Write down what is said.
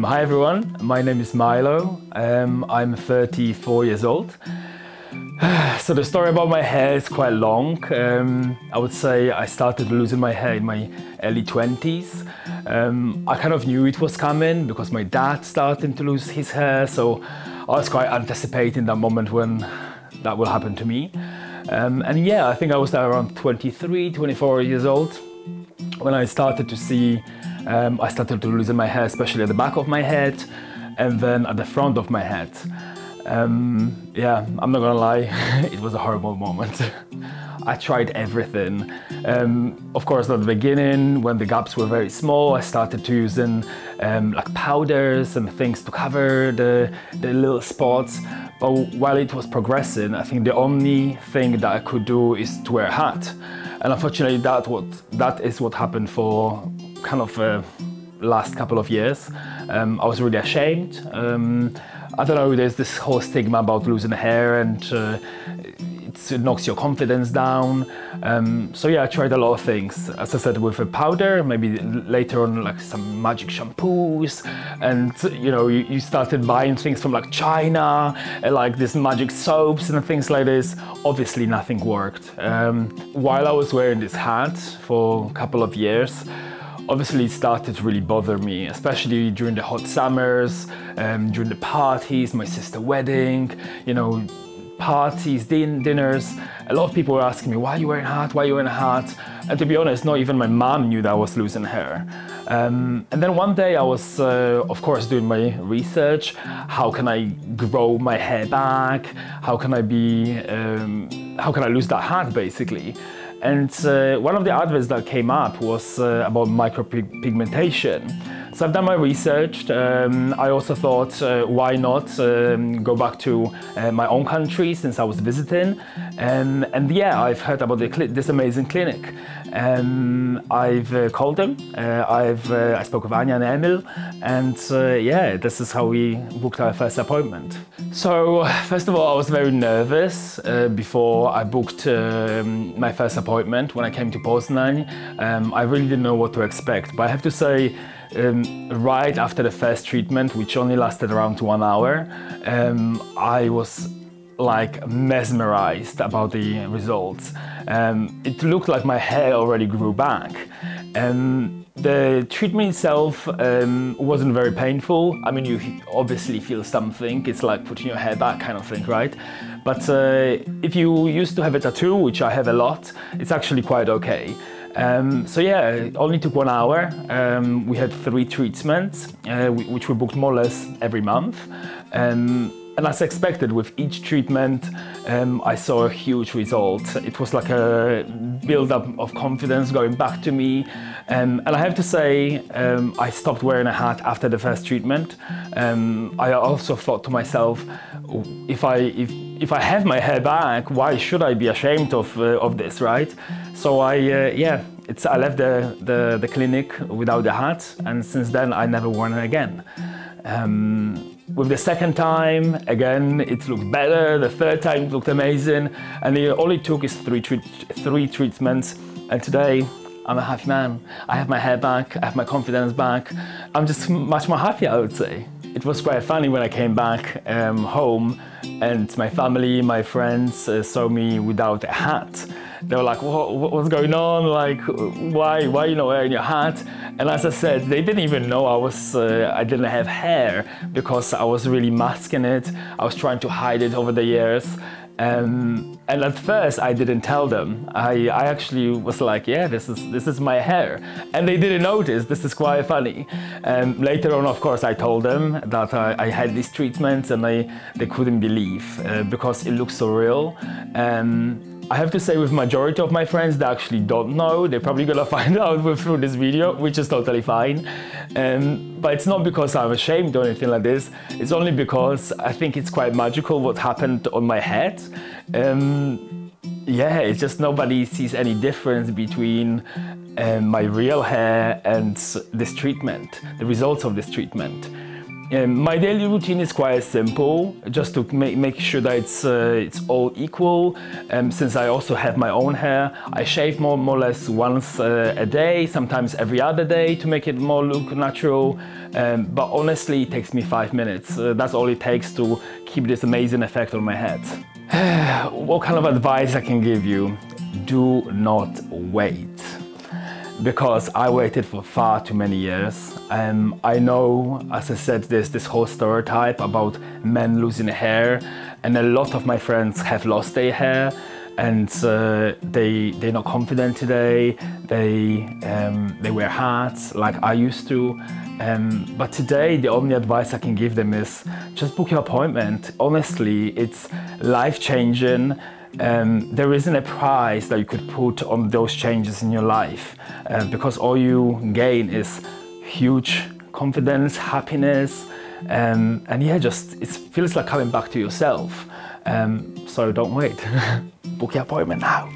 Hi everyone, my name is Milo. I'm 34 years old. So the story about my hair is quite long. I would say I started losing my hair in my early 20s. I kind of knew it was coming because my dad started to lose his hair, so I was quite anticipating that moment when that will happen to me. And yeah, I think I was around 23, 24 years old when I started to see, I started to lose my hair, especially at the back of my head and then at the front of my head. Yeah, I'm not gonna lie, it was a horrible moment. I tried everything. Of course, at the beginning, when the gaps were very small, I started to using like powders and things to cover the little spots. But while it was progressing, I think the only thing that I could do is to wear a hat. And unfortunately, that is what happened for kind of last couple of years. I was really ashamed. I don't know, there's this whole stigma about losing hair and it knocks your confidence down. So yeah, I tried a lot of things. As I said, with a powder, maybe later on like some magic shampoos, and you know, you started buying things from like China, like these magic soaps and things like this. Obviously nothing worked. While I was wearing this hat for a couple of years, obviously it started to really bother me, especially during the hot summers, during the parties, my sister's wedding, you know, parties, dinners. A lot of people were asking me, why are you wearing a hat? Why are you wearing a hat? And to be honest, not even my mom knew that I was losing hair. And then one day I was, of course, doing my research. How can I grow my hair back? How can I lose that hat, basically? And one of the adverts that came up was about micropigmentation. So I've done my research. I also thought, why not go back to my own country since I was visiting. And yeah, I've heard about this amazing clinic. I've called them. I spoke with Anya and Emil, and yeah, this is how we booked our first appointment. So first of all, I was very nervous before I booked my first appointment when I came to Poznań. I really didn't know what to expect, but I have to say, right after the first treatment, which only lasted around 1 hour, I was like mesmerized about the results. It looked like my hair already grew back. The treatment itself wasn't very painful. I mean, you obviously feel something. It's like putting your hair back kind of thing, right? But if you used to have a tattoo, which I have a lot, it's actually quite okay. So yeah, it only took 1 hour. We had 3 treatments, which were booked more or less every month. And as expected, with each treatment, I saw a huge result. It was like a build-up of confidence going back to me. And I have to say, I stopped wearing a hat after the first treatment. I also thought to myself, if I have my hair back, why should I be ashamed of this, right? So I left the clinic without the hat, and since then I never worn it again. With the second time, again, it looked better. The third time it looked amazing, and all it took is three treatments. And today, I'm a happy man. I have my hair back, I have my confidence back. I'm just much more happy, I would say. It was quite funny when I came back home, and my family, my friends saw me without a hat. They were like, what's going on? Like, why are you not wearing your hat? And as I said, they didn't even know I didn't have hair because I was really masking it. I was trying to hide it over the years. And at first I didn't tell them. I actually was like, yeah, this is my hair. And they didn't notice. This is quite funny. Later on, of course, I told them that I had these treatments, and they couldn't believe because it looks so real. I have to say, with majority of my friends, they actually don't know. They're probably gonna find out through this video, which is totally fine. But it's not because I'm ashamed or anything like this. It's only because I think it's quite magical what happened on my head. Yeah, it's just nobody sees any difference between my real hair and this treatment, the results of this treatment. My daily routine is quite simple, just to make sure that it's all equal. Since I also have my own hair, I shave more or less once a day, sometimes every other day to make it more look natural. But honestly, it takes me 5 minutes. That's all it takes to keep this amazing effect on my head. What kind of advice I can give you? Do not wait. Because I waited for far too many years. I know, as I said, there's this whole stereotype about men losing hair, and a lot of my friends have lost their hair, and they're not confident today. They wear hats like I used to. But today, the only advice I can give them is just book your appointment. Honestly, it's life-changing. There isn't a price that you could put on those changes in your life, because all you gain is huge confidence, happiness, and yeah, just it feels like coming back to yourself. So don't wait. Book your appointment now.